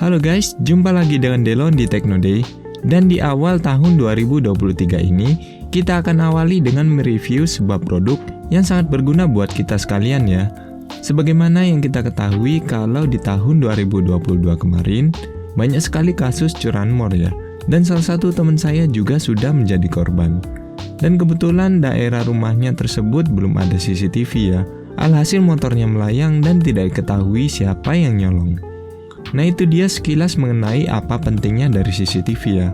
Halo guys, jumpa lagi dengan Delon di Techno Day. Dan di awal tahun 2023 ini, kita akan awali dengan mereview sebuah produk yang sangat berguna buat kita sekalian ya. Sebagaimana yang kita ketahui kalau di tahun 2022 kemarin, banyak sekali kasus curanmor ya. Dan salah satu teman saya juga sudah menjadi korban. Dan kebetulan daerah rumahnya tersebut belum ada CCTV ya. Alhasil motornya melayang dan tidak diketahui siapa yang nyolong. Nah itu dia sekilas mengenai apa pentingnya dari CCTV ya.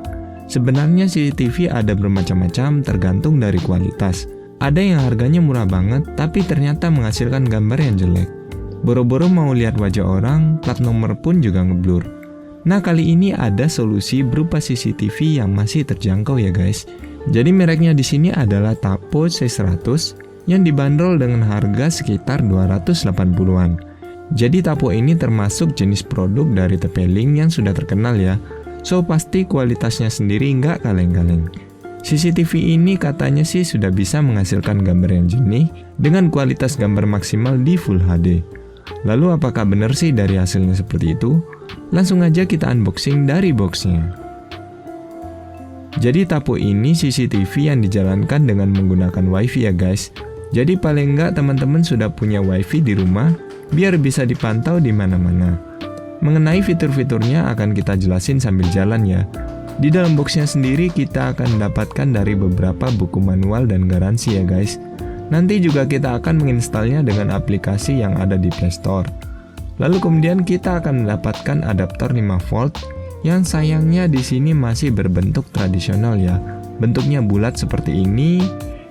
Sebenarnya CCTV ada bermacam-macam tergantung dari kualitas. Ada yang harganya murah banget tapi ternyata menghasilkan gambar yang jelek. Boro-boro mau lihat wajah orang, plat nomor pun juga ngeblur. Nah kali ini ada solusi berupa CCTV yang masih terjangkau ya guys. Jadi mereknya di sini adalah Tapo C100 yang dibanderol dengan harga sekitar 280-an. Jadi Tapo ini termasuk jenis produk dari TP-Link yang sudah terkenal ya. So pasti kualitasnya sendiri nggak kaleng-kaleng. CCTV ini katanya sih sudah bisa menghasilkan gambar yang jernih dengan kualitas gambar maksimal di Full HD. Lalu apakah benar sih dari hasilnya seperti itu? Langsung aja kita unboxing dari boxnya. Jadi Tapo ini CCTV yang dijalankan dengan menggunakan WiFi ya guys. Jadi paling nggak teman-teman sudah punya WiFi di rumah biar bisa dipantau di mana-mana. Mengenai fitur-fiturnya akan kita jelasin sambil jalan ya. Di dalam boxnya sendiri kita akan mendapatkan dari beberapa buku manual dan garansi ya guys. Nanti juga kita akan menginstalnya dengan aplikasi yang ada di Play Store. Lalu kemudian kita akan mendapatkan adaptor 5V yang sayangnya di sini masih berbentuk tradisional ya. Bentuknya bulat seperti ini.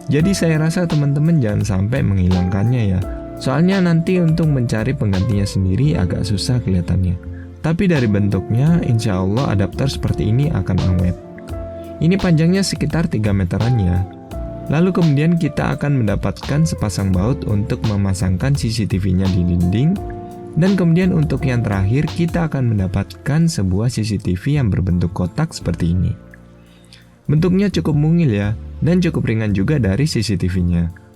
Jadi saya rasa teman-teman jangan sampai menghilangkannya ya. Soalnya nanti untuk mencari penggantinya sendiri agak susah kelihatannya. Tapi dari bentuknya insya Allah adaptor seperti ini akan awet. Ini panjangnya sekitar 3 meteran ya. Lalu kemudian kita akan mendapatkan sepasang baut untuk memasangkan CCTV-nya di dinding. Dan kemudian untuk yang terakhir kita akan mendapatkan sebuah CCTV yang berbentuk kotak seperti ini. Bentuknya cukup mungil ya, dan cukup ringan juga dari CCTV-nya.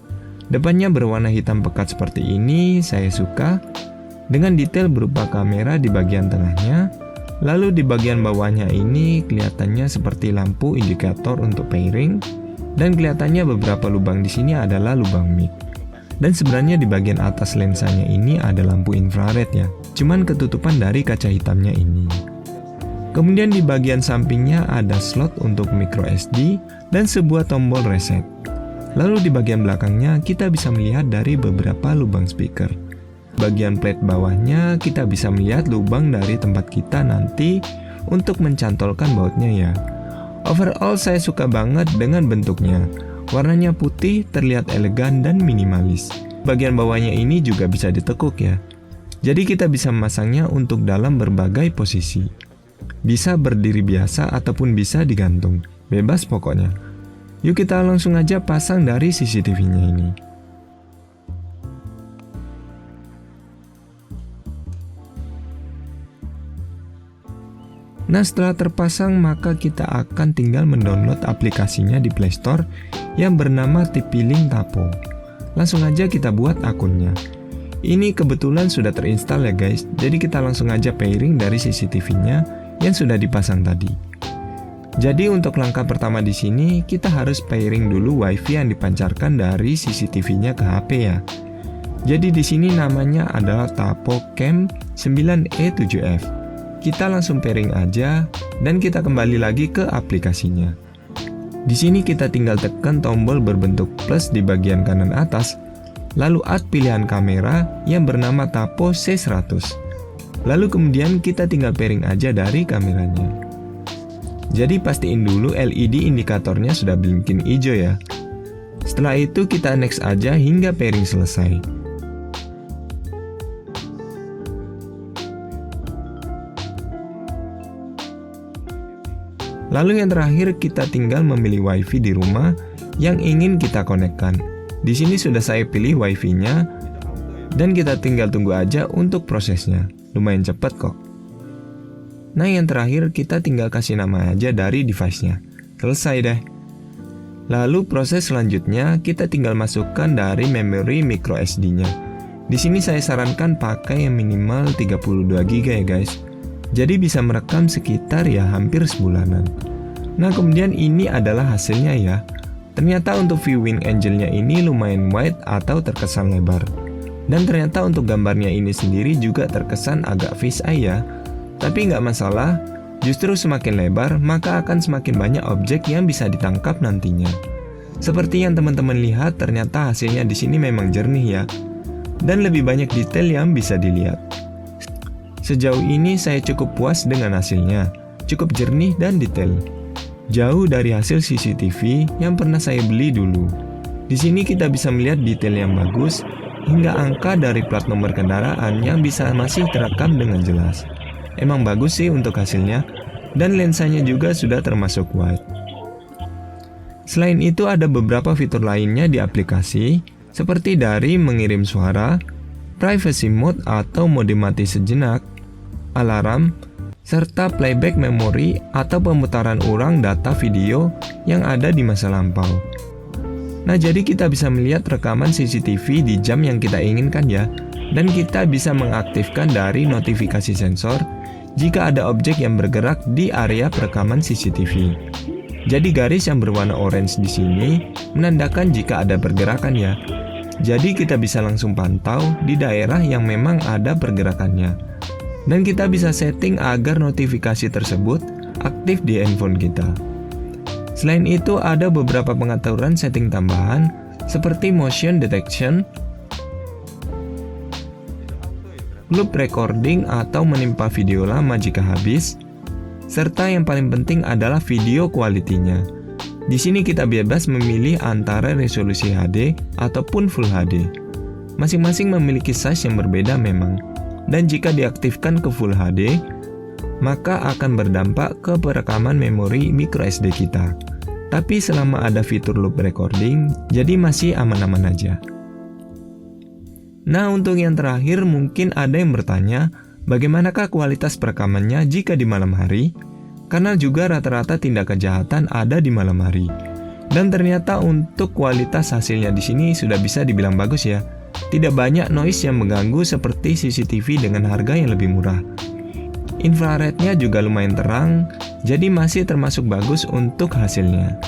Depannya berwarna hitam pekat seperti ini, saya suka. Dengan detail berupa kamera di bagian tengahnya. Lalu di bagian bawahnya ini kelihatannya seperti lampu indikator untuk pairing. Dan kelihatannya beberapa lubang di sini adalah lubang mic. Dan sebenarnya di bagian atas lensanya ini ada lampu infrared ya. Cuman ketutupan dari kaca hitamnya ini. Kemudian di bagian sampingnya ada slot untuk micro SD dan sebuah tombol reset. Lalu di bagian belakangnya kita bisa melihat dari beberapa lubang speaker. Bagian plate bawahnya kita bisa melihat lubang dari tempat kita nanti untuk mencantolkan bautnya ya. Overall saya suka banget dengan bentuknya. Warnanya putih, terlihat elegan dan minimalis. Bagian bawahnya ini juga bisa ditekuk ya. Jadi kita bisa memasangnya untuk dalam berbagai posisi. Bisa berdiri biasa ataupun bisa digantung. Bebas pokoknya. Yuk kita langsung aja pasang dari CCTV-nya ini. Nah setelah terpasang maka kita akan tinggal mendownload aplikasinya di Play Store yang bernama TP-Link Tapo. Langsung aja kita buat akunnya. Ini kebetulan sudah terinstall ya guys, jadi kita langsung aja pairing dari CCTV-nya yang sudah dipasang tadi. Jadi untuk langkah pertama di sini kita harus pairing dulu WiFi yang dipancarkan dari CCTV-nya ke HP ya. Jadi di sini namanya adalah Tapo Cam 9E7F. Kita langsung pairing aja dan kita kembali lagi ke aplikasinya. Di sini kita tinggal tekan tombol berbentuk plus di bagian kanan atas, lalu add pilihan kamera yang bernama Tapo C100. Lalu kemudian kita tinggal pairing aja dari kameranya. Jadi pastiin dulu LED indikatornya sudah blinking hijau ya. Setelah itu kita next aja hingga pairing selesai. Lalu yang terakhir kita tinggal memilih WiFi di rumah yang ingin kita konekkan. Di sini sudah saya pilih WiFi-nya dan kita tinggal tunggu aja untuk prosesnya. Lumayan cepat kok. Nah yang terakhir kita tinggal kasih nama aja dari device-nya. Selesai deh. Lalu proses selanjutnya kita tinggal masukkan dari memori micro SD-nya. Di sini saya sarankan pakai yang minimal 32 GB ya guys. Jadi bisa merekam sekitar ya hampir sebulanan. Nah kemudian ini adalah hasilnya ya. Ternyata untuk viewing angle-nya ini lumayan wide atau terkesan lebar. Dan ternyata untuk gambarnya ini sendiri juga terkesan agak fish eye ya. Tapi nggak masalah, justru semakin lebar maka akan semakin banyak objek yang bisa ditangkap nantinya. Seperti yang teman-teman lihat, ternyata hasilnya di sini memang jernih ya. Dan lebih banyak detail yang bisa dilihat. Sejauh ini saya cukup puas dengan hasilnya, cukup jernih dan detail. Jauh dari hasil CCTV yang pernah saya beli dulu. Di sini kita bisa melihat detail yang bagus, hingga angka dari plat nomor kendaraan yang bisa masih terekam dengan jelas. Emang bagus sih untuk hasilnya, dan lensanya juga sudah termasuk wide. Selain itu ada beberapa fitur lainnya di aplikasi, seperti dari mengirim suara, privacy mode atau mode mati sejenak, alarm, serta playback memori atau pemutaran ulang data video yang ada di masa lampau. Nah jadi kita bisa melihat rekaman CCTV di jam yang kita inginkan ya, dan kita bisa mengaktifkan dari notifikasi sensor jika ada objek yang bergerak di area perekaman CCTV. Jadi garis yang berwarna orange di sini menandakan jika ada pergerakan ya. Jadi kita bisa langsung pantau di daerah yang memang ada pergerakannya. Dan kita bisa setting agar notifikasi tersebut aktif di handphone kita. Selain itu ada beberapa pengaturan setting tambahan seperti motion detection, loop recording atau menimpa video lama jika habis, serta yang paling penting adalah video quality-nya. Di sini kita bebas memilih antara resolusi HD ataupun Full HD. Masing-masing memiliki size yang berbeda memang. Dan jika diaktifkan ke Full HD, maka akan berdampak ke perekaman memori microSD kita. Tapi selama ada fitur loop recording, jadi masih aman-aman aja. Nah untuk yang terakhir mungkin ada yang bertanya, bagaimanakah kualitas perekamannya jika di malam hari? Karena juga rata-rata tindak kejahatan ada di malam hari. Dan ternyata untuk kualitas hasilnya di sini sudah bisa dibilang bagus ya. Tidak banyak noise yang mengganggu seperti CCTV dengan harga yang lebih murah. Infrarednya juga lumayan terang, jadi masih termasuk bagus untuk hasilnya.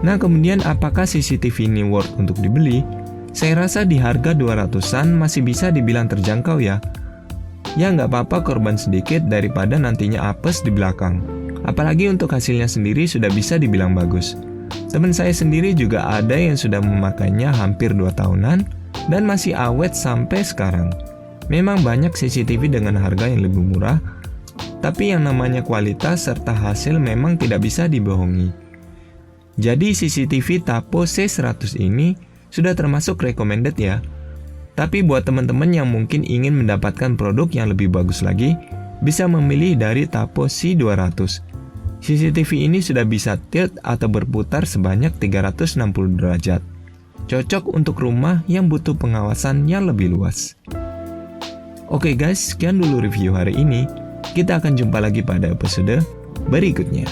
Nah kemudian apakah CCTV ini worth untuk dibeli? Saya rasa di harga 200-an masih bisa dibilang terjangkau ya. Ya nggak apa-apa korban sedikit daripada nantinya apes di belakang. Apalagi untuk hasilnya sendiri sudah bisa dibilang bagus. Teman saya sendiri juga ada yang sudah memakainya hampir 2 tahunan dan masih awet sampai sekarang. Memang banyak CCTV dengan harga yang lebih murah, tapi yang namanya kualitas serta hasil memang tidak bisa dibohongi. Jadi CCTV Tapo C100 ini sudah termasuk recommended ya. Tapi buat teman-teman yang mungkin ingin mendapatkan produk yang lebih bagus lagi, bisa memilih dari Tapo C200. CCTV ini sudah bisa tilt atau berputar sebanyak 360 derajat. Cocok untuk rumah yang butuh pengawasan yang lebih luas. Oke guys, sekian dulu review hari ini. Kita akan jumpa lagi pada episode berikutnya.